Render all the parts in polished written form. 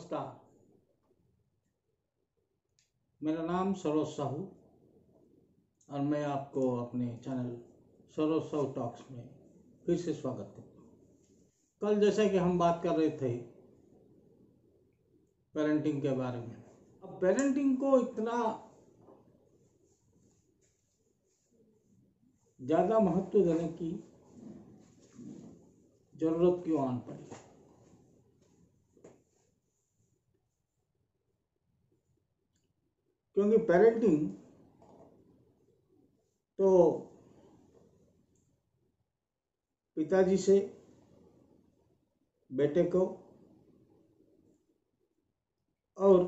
नमस्कार, मेरा नाम सरोज साहू और मैं आपको अपने चैनल सरोज साहू टॉक्स में फिर से स्वागत करता हूँ। कल जैसा कि हम बात कर रहे थे पेरेंटिंग के बारे में। अब पेरेंटिंग को इतना ज़्यादा महत्व देने की जरूरत क्यों आन पड़ी? क्योंकि पेरेंटिंग तो पिताजी से बेटे को और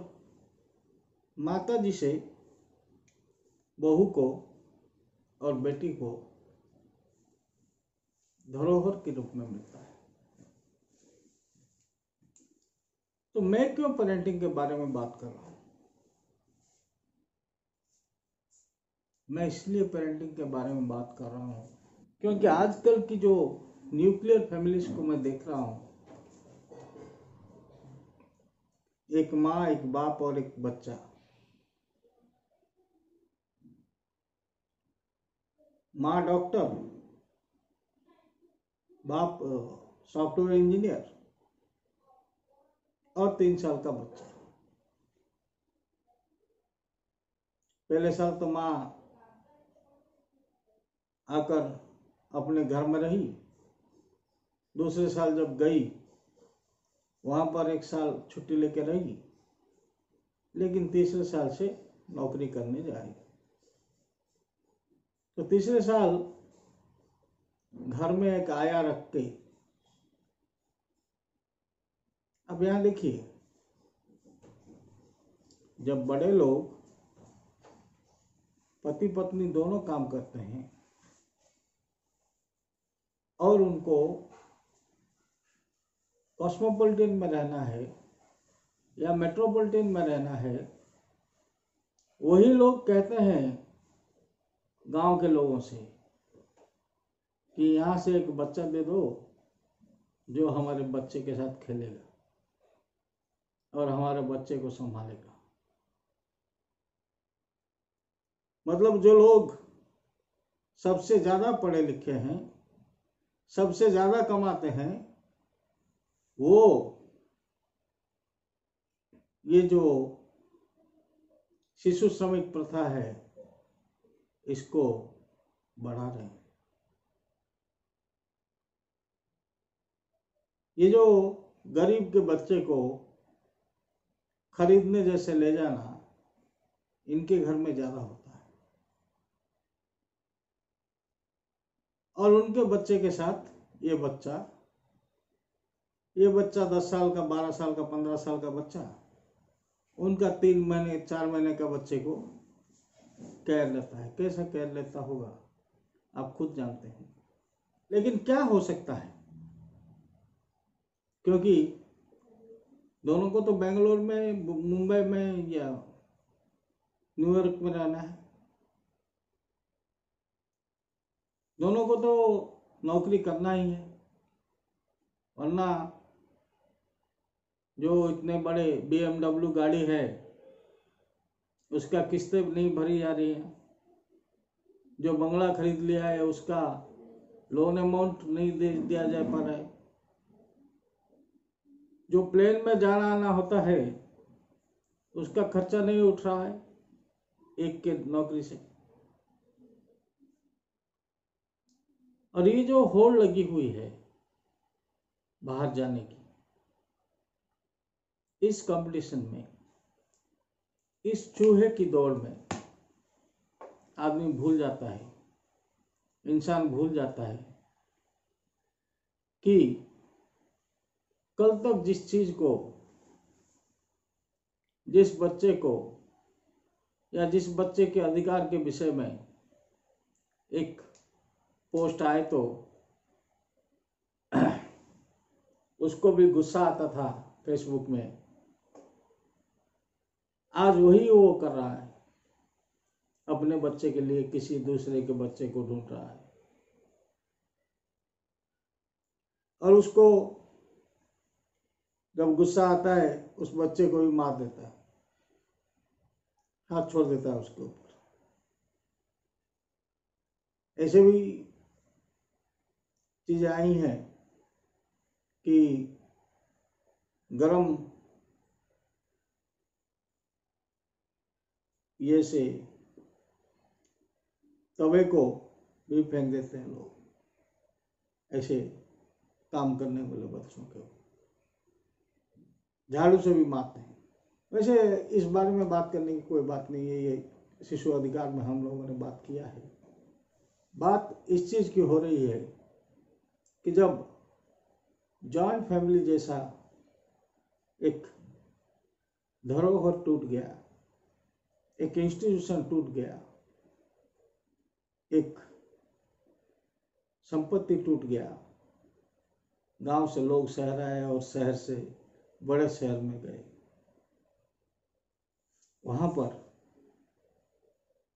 माताजी से बहू को और बेटी को धरोहर के रूप में मिलता है। तो मैं क्यों पेरेंटिंग के बारे में बात कर रहा हूँ? मैं इसलिए पेरेंटिंग के बारे में बात कर रहा हूँ क्योंकि आजकल की जो न्यूक्लियर फैमिलीज को मैं देख रहा हूँ, एक माँ, एक बाप और एक बच्चा। माँ डॉक्टर, बाप सॉफ्टवेयर इंजीनियर और 3 साल का बच्चा। पहले साल तो माँ आकर अपने घर में रही, दूसरे साल जब गई वहां पर 1 साल छुट्टी लेके रही, लेकिन तीसरे साल से नौकरी करने जा रही। तो तीसरे साल घर में एक आया रख के, अब यहां देखिए, जब बड़े लोग पति पत्नी दोनों काम करते हैं और उनको कॉस्मोपॉलिटन में रहना है या मेट्रोपॉलिटन में रहना है, वही लोग कहते हैं गांव के लोगों से कि यहाँ से एक बच्चा दे दो जो हमारे बच्चे के साथ खेलेगा और हमारे बच्चे को संभालेगा। मतलब जो लोग सबसे ज्यादा पढ़े लिखे हैं, सबसे ज्यादा कमाते हैं, वो ये जो शिशु श्रमिक प्रथा है इसको बढ़ा रहे हैं। ये जो गरीब के बच्चे को खरीदने जैसे ले जाना इनके घर में ज्यादा होता है और उनके बच्चे के साथ ये बच्चा 10 साल का, 12 साल का, 15 साल का बच्चा उनका 3 महीने 4 महीने का बच्चे को केयर लेता है। कैसा केयर लेता होगा आप खुद जानते हैं। लेकिन क्या हो सकता है, क्योंकि दोनों को तो बेंगलोर में, मुंबई में या न्यूयॉर्क में रहना है, दोनों को तो नौकरी करना ही है, वरना जो इतने बड़े BMW गाड़ी है उसका किस्तें नहीं भरी जा रही है, जो बंगला खरीद लिया है उसका लोन अमाउंट नहीं दे दिया जा पा रहा है, जो प्लेन में जाना आना होता है उसका खर्चा नहीं उठ रहा है एक के नौकरी से। और ये जो होड़ लगी हुई है बाहर जाने की, इस कंपटीशन में, इस चूहे की दौड़ में आदमी भूल जाता है, इंसान भूल जाता है कि कल तक जिस चीज को, जिस बच्चे को या जिस बच्चे के अधिकार के विषय में एक पोस्ट आए तो उसको भी गुस्सा आता था फेसबुक में, आज वही वो कर रहा है, अपने बच्चे के लिए किसी दूसरे के बच्चे को ढूंढ रहा है और उसको जब गुस्सा आता है उस बच्चे को भी मार देता है, हाथ छोड़ देता है उसके ऊपर। ऐसे भी चीजें आई हैं कि गरम ये से तवे को भी फेंक देते हैं लोग, ऐसे काम करने वाले बच्चों को झाड़ू से भी मारते हैं। वैसे इस बारे में बात करने की कोई बात नहीं है, ये शिशु अधिकार में हम लोगों ने बात किया है। बात इस चीज की हो रही है कि जब जॉइंट फैमिली जैसा एक धरोहर टूट गया, एक इंस्टीट्यूशन टूट गया, एक संपत्ति टूट गया, गांव से लोग शहर आए और शहर से बड़े शहर में गए, वहां पर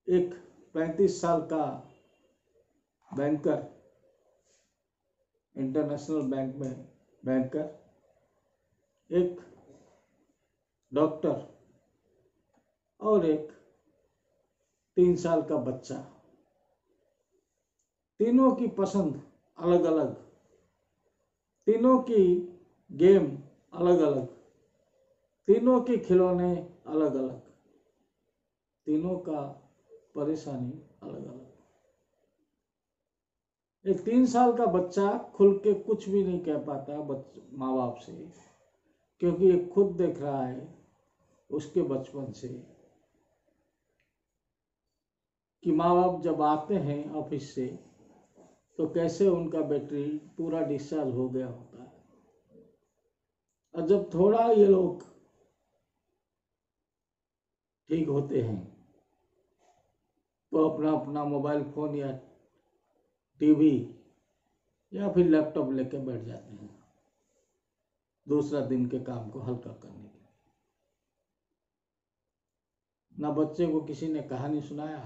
एक 35 साल का बैंकर, इंटरनेशनल बैंक में बैंकर, एक डॉक्टर और एक 3 साल का बच्चा, तीनों की पसंद अलग अलग, तीनों की गेम अलग अलग, तीनों के खिलौने अलग अलग, तीनों का परेशानी अलग अलग। एक 3 साल का बच्चा खुल के कुछ भी नहीं कह पाता माँ बाप से, क्योंकि ये खुद देख रहा है उसके बचपन से कि माँ बाप जब आते हैं ऑफिस से तो कैसे उनका बैटरी पूरा डिस्चार्ज हो गया होता है, और जब थोड़ा ये लोग ठीक होते हैं तो अपना अपना मोबाइल फोन या टीवी या फिर लैपटॉप लेके बैठ जाते हैं दूसरा दिन के काम को हल्का करने के लिए। ना बच्चे को किसी ने कहानी सुनाया,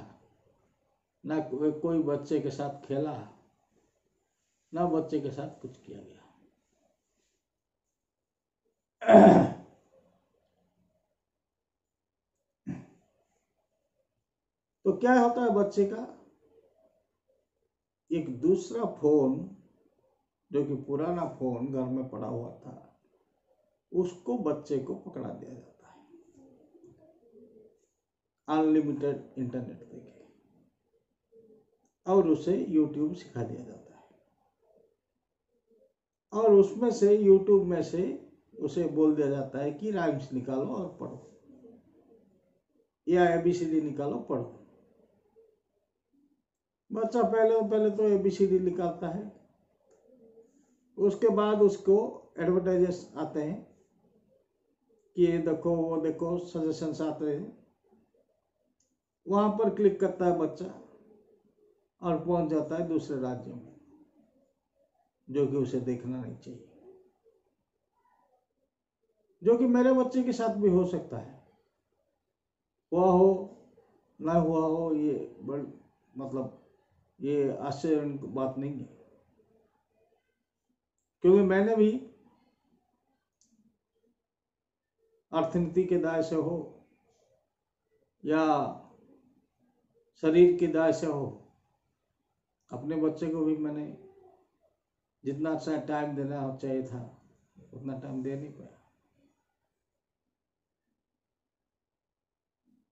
ना कोई बच्चे के साथ खेला, ना बच्चे के साथ कुछ किया गया। तो क्या होता है बच्चे का, एक दूसरा फोन जो कि पुराना फोन घर में पड़ा हुआ था उसको बच्चे को पकड़ा दिया जाता है, अनलिमिटेड इंटरनेट देके, और उसे यूट्यूब सिखा दिया जाता है, और उसमें से यूट्यूब में से उसे बोल दिया जाता है कि राइम्स निकालो और पढ़ो, या ABCD निकालो पढ़ो। बच्चा पहले तो ABCD निकालता है, उसके बाद उसको एडवर्टाइजेस आते हैं कि ये देखो वो देखो, सजेशंस आते हैं, वहां पर क्लिक करता है बच्चा और पहुंच जाता है दूसरे राज्य में, जो कि उसे देखना नहीं चाहिए, जो कि मेरे बच्चे के साथ भी हो सकता है, हुआ हो ना हुआ हो, ये मतलब ये आश्चर्य बात नहीं है, क्योंकि मैंने भी अर्थनीति के दाय से हो या शरीर के दाय से हो, अपने बच्चे को भी मैंने जितना अच्छा टाइम देना चाहिए था उतना टाइम दे नहीं पाया।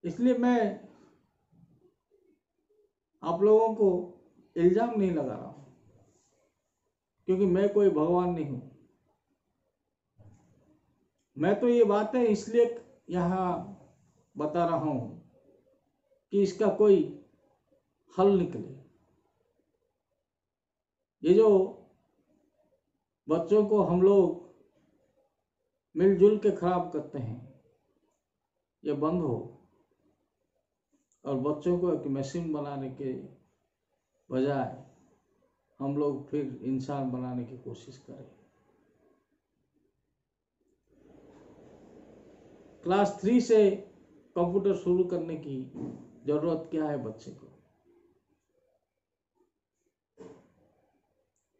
इसलिए मैं आप लोगों को इल्जाम नहीं लगा रहा हूं, क्योंकि मैं कोई भगवान नहीं हूं। मैं तो ये बातें इसलिए यहां बता रहा हूं कि इसका कोई हल निकले। ये जो बच्चों को हम लोग मिलजुल के खराब करते हैं ये बंद हो, और बच्चों को एक मशीन बनाने के बजाय हम लोग फिर इंसान बनाने की कोशिश करें। क्लास 3 से कंप्यूटर शुरू करने की जरूरत क्या है बच्चे को?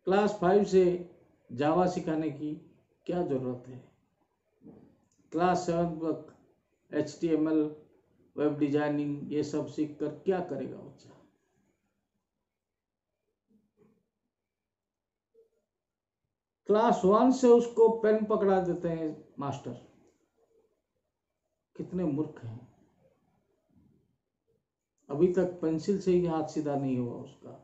क्लास 5 से जावा सिखाने की क्या जरूरत है? क्लास 7 तक HTML, वेब डिजाइनिंग ये सब सीख कर क्या करेगा बच्चा? क्लास 1 से उसको पेन पकड़ा देते हैं मास्टर। कितने मूर्ख हैं। अभी तक पेंसिल से ही हाथ सीधा नहीं हुआ उसका।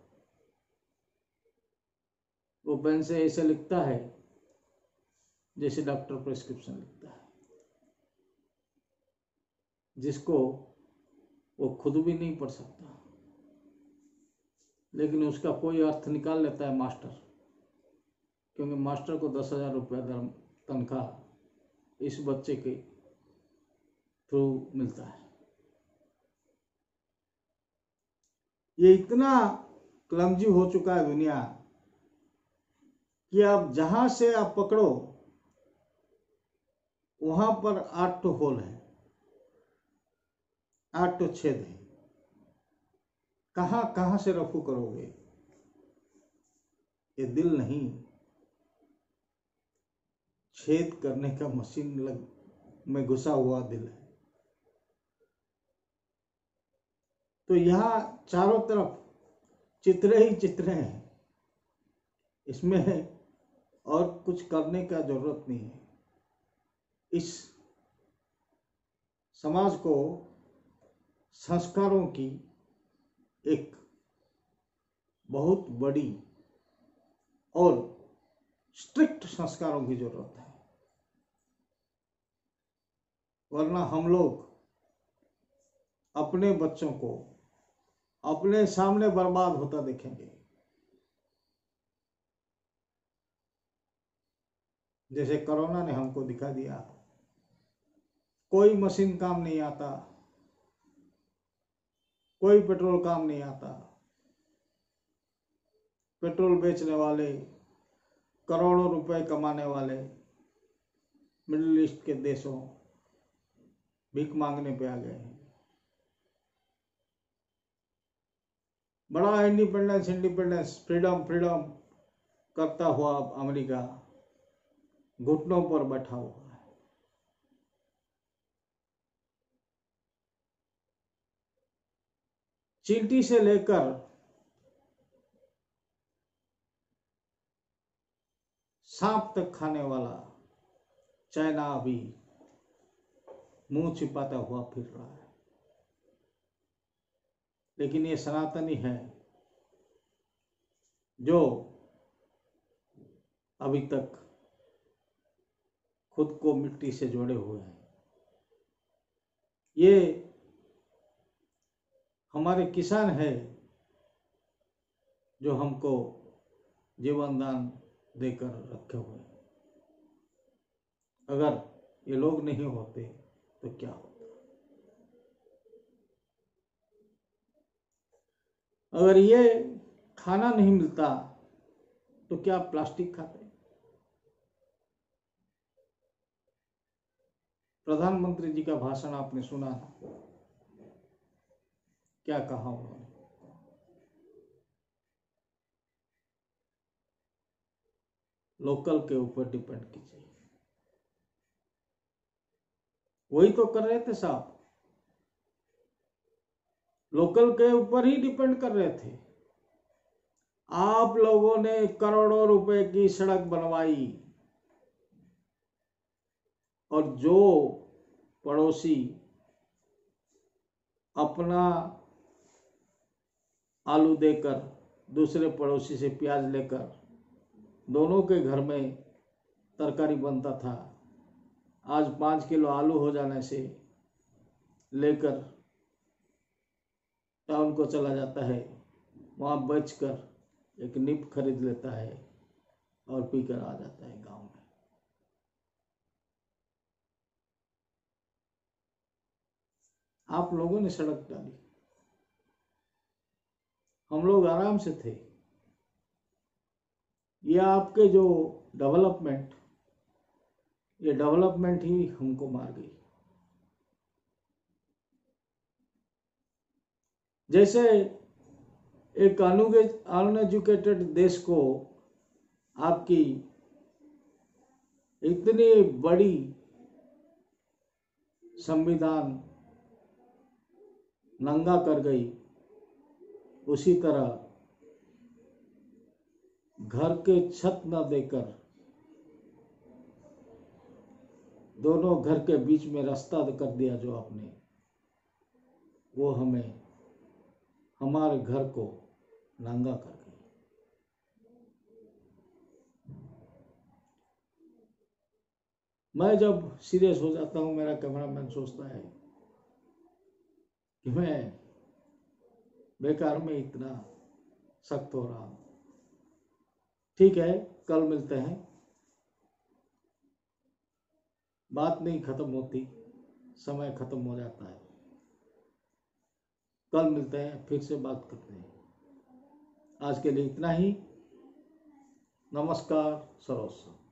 वो पेन से ऐसे लिखता है जैसे डॉक्टर प्रिस्क्रिप्शन लिखता है, जिसको वो खुद भी नहीं पढ़ सकता, लेकिन उसका कोई अर्थ निकाल लेता है मास्टर, क्योंकि मास्टर को 10,000 रुपया तनख्वाह इस बच्चे के थ्रू मिलता है। ये इतना क्लमजी हो चुका है दुनिया कि आप जहां से आप पकड़ो वहां पर 8 होल है, 8 छेद है। कहां कहां से रफू करोगे? ये दिल नहीं, छेद करने का मशीन में घुसा हुआ दिल है। तो यहां चारों तरफ चित्रे ही चित्रे हैं, इसमें और कुछ करने का जरूरत नहीं है। इस समाज को संस्कारों की एक बहुत बड़ी और स्ट्रिक्ट संस्कारों की जरूरत है, वरना हम लोग अपने बच्चों को अपने सामने बर्बाद होता देखेंगे। जैसे कोरोना ने हमको दिखा दिया, कोई मशीन काम नहीं आता, कोई पेट्रोल काम नहीं आता। पेट्रोल बेचने वाले, करोड़ों रुपए कमाने वाले मिडिल ईस्ट के देशों भीख मांगने पे आ गए हैं। बड़ा इंडिपेंडेंस फ्रीडम करता हुआ अमेरिका घुटनों पर बैठा हुआ है। चींटी से लेकर सांप तक खाने वाला चाइना अभी मुंह छिपाता हुआ फिर रहा है। लेकिन ये सनातनी है जो अभी तक खुद को मिट्टी से जोड़े हुए हैं। ये हमारे किसान है जो हमको जीवन दान देकर रखे हुए हैं। अगर ये लोग नहीं होते तो क्या होता? अगर ये खाना नहीं मिलता तो क्या प्लास्टिक खाते? प्रधानमंत्री जी का भाषण आपने सुना था, क्या कहा उन्होंने? लोकल के ऊपर डिपेंड कीजिए। वही तो कर रहे थे साहब, लोकल के ऊपर ही डिपेंड कर रहे थे। आप लोगों ने करोड़ों रुपए की सड़क बनवाई और जो पड़ोसी अपना आलू देकर दूसरे पड़ोसी से प्याज लेकर दोनों के घर में तरकारी बनता था, आज 5 किलो आलू हो जाने से लेकर टाउन को चला जाता है, वहाँ बेचकर एक निप खरीद लेता है और पीकर आ जाता है गांव में। आप लोगों ने सड़क डाली, हम लोग आराम से थे। ये आपके जो डेवलपमेंट ही हमको मार गई। जैसे एक अनएजुकेटेड देश को आपकी इतनी बड़ी संविधान नंगा कर गई, उसी तरह घर के छत न देकर दोनों घर के बीच में रास्ता कर दिया जो आपने, वो हमें हमारे घर को नंगा कर गई। मैं जब सीरियस हो जाता हूँ, मेरा कैमरामैन सोचता है कि मैं बेकार में इतना सख्त हो रहा हूँ। ठीक है, कल मिलते हैं। बात नहीं खत्म होती, समय खत्म हो जाता है। कल मिलते हैं, फिर से बात करते हैं। आज के लिए इतना ही। नमस्कार सरोज।